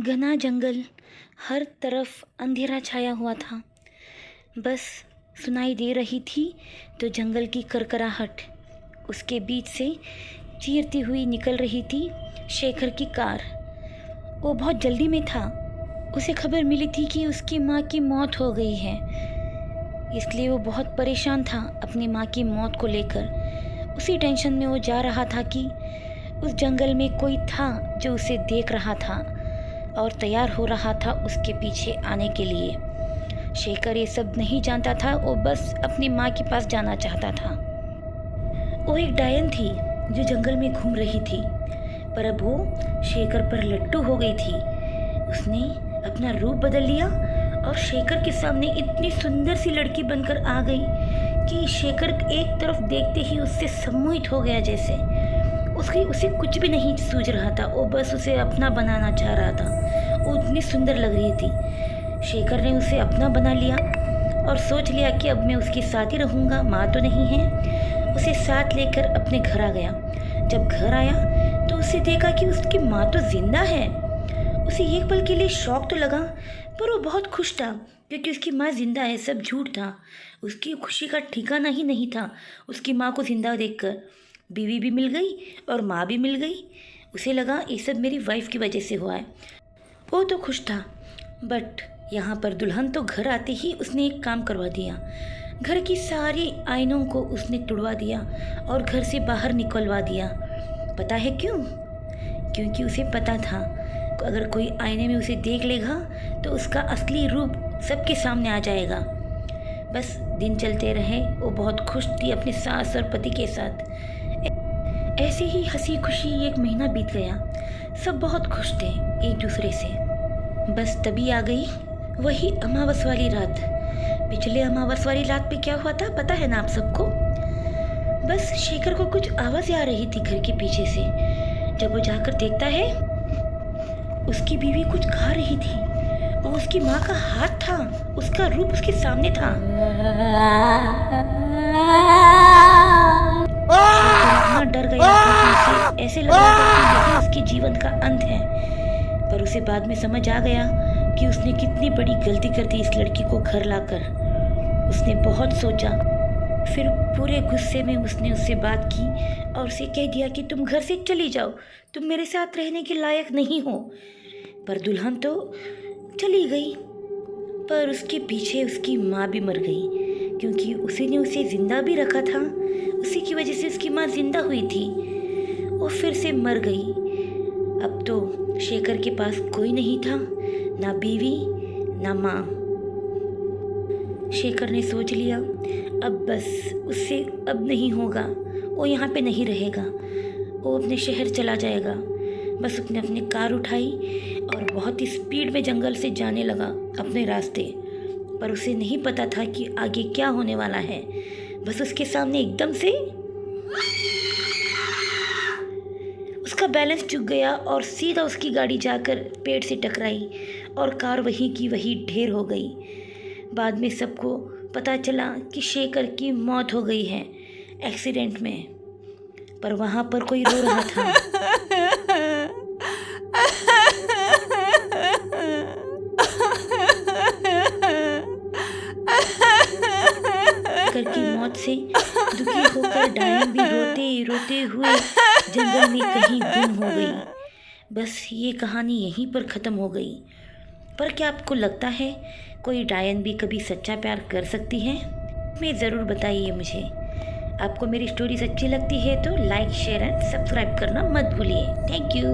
घना जंगल, हर तरफ अंधेरा छाया हुआ था। बस सुनाई दे रही थी तो जंगल की करकराहट। उसके बीच से चीरती हुई निकल रही थी शेखर की कार। वो बहुत जल्दी में था। उसे खबर मिली थी कि उसकी माँ की मौत हो गई है, इसलिए वो बहुत परेशान था अपनी माँ की मौत को लेकर। उसी टेंशन में वो जा रहा था कि उस जंगल में कोई था जो उसे देख रहा था और तैयार हो रहा था उसके पीछे आने के लिए। शेखर ये सब नहीं जानता था, वो बस अपनी माँ के पास जाना चाहता था। वो एक डायन थी जो जंगल में घूम रही थी, पर अब वो शेखर पर लट्टू हो गई थी। उसने अपना रूप बदल लिया और शेखर के सामने इतनी सुंदर सी लड़की बनकर आ गई कि शेखर एक तरफ देखते ही उससे सम्मोहित हो गया। जैसे उसे कुछ भी नहीं सूझ रहा था, वो बस उसे अपना बनाना चाह रहा था। वो इतनी सुंदर लग रही थी। शेखर ने उसे अपना बना लिया और सोच लिया कि अब मैं उसके साथ ही रहूँगा, माँ तो नहीं है। उसे साथ लेकर अपने घर आ गया। जब घर आया तो उसे देखा कि उसकी माँ तो जिंदा है। उसे एक पल के लिए शौक तो लगा, पर वो बहुत खुश था क्योंकि उसकी माँ जिंदा है। सब झूठ था। उसकी खुशी का ठिकाना ही नहीं था उसकी माँ को जिंदा देखकर। बीवी भी मिल गई और माँ भी मिल गई। उसे लगा ये सब मेरी वाइफ की वजह से हुआ है। वो तो खुश था, बट यहाँ पर दुल्हन तो घर आते ही उसने एक काम करवा दिया। घर की सारी आईनों को उसने तुड़वा दिया और घर से बाहर निकलवा दिया। पता है क्यों? क्योंकि उसे पता था अगर कोई आईने में उसे देख लेगा तो उसका असली रूप सबके सामने आ जाएगा। बस दिन चलते रहे। वो बहुत खुश थी अपने सास और पति के साथ। ऐसे ही हंसी खुशी एक महीना बीत गया। सब बहुत खुश थे एक दूसरे से। बस तभी आ गई वही अमावस वाली रात। पिछले अमावस वाली रात पे क्या हुआ था पता है ना आप सबको? बस शेखर को कुछ आवाज़ें आ रही थी घर के पीछे से। जब वो जाकर देखता है, उसकी बीवी कुछ खा रही थी और उसकी माँ का हाथ था, उसका रूप उसके सामने था। इतना डर गया था कि उसे ऐसे लगा था कि यही उसके जीवन का अंत है। पर उसे बाद में समझ आ गया कि उसने कितनी बड़ी गलती कर दी इस लड़की को घर लाकर। उसने बहुत सोचा, फिर पूरे गुस्से में उसने उससे बात की और उसे कह दिया कि तुम घर से चली जाओ, तुम मेरे साथ रहने के लायक नहीं हो। पर दुल्हन तो चली गई, पर उसके पीछे उसकी माँ भी मर गई क्योंकि उसी ने उसे जिंदा भी रखा था। उसी की वजह से उसकी माँ जिंदा हुई थी। वो फिर से मर गई। अब तो शेखर के पास कोई नहीं था, ना बीवी ना माँ। शेखर ने सोच लिया अब बस उससे अब नहीं होगा, वो यहाँ पे नहीं रहेगा, वो अपने शहर चला जाएगा। बस उसने अपनी कार उठाई और बहुत ही स्पीड में जंगल से जाने लगा अपने रास्ते। पर उसे नहीं पता था कि आगे क्या होने वाला है। बस उसके सामने एकदम से उसका बैलेंस चूक गया और सीधा उसकी गाड़ी जाकर पेड़ से टकराई और कार वहीं की वहीं ढेर हो गई। बाद में सबको पता चला कि शेखर की मौत हो गई है एक्सीडेंट में। पर वहाँ पर कोई रो रहा था। शेखर की मौत से दुखी होकर डायन भी रोते रोते हुए जंगल में कहीं गुम हो गई। बस ये कहानी यहीं पर ख़त्म हो गई। पर क्या आपको लगता है कोई डायन भी कभी सच्चा प्यार कर सकती है? मैं ज़रूर बताइए मुझे। आपको मेरी स्टोरीज अच्छी लगती है तो लाइक शेयर एंड सब्सक्राइब करना मत भूलिए। Thank you.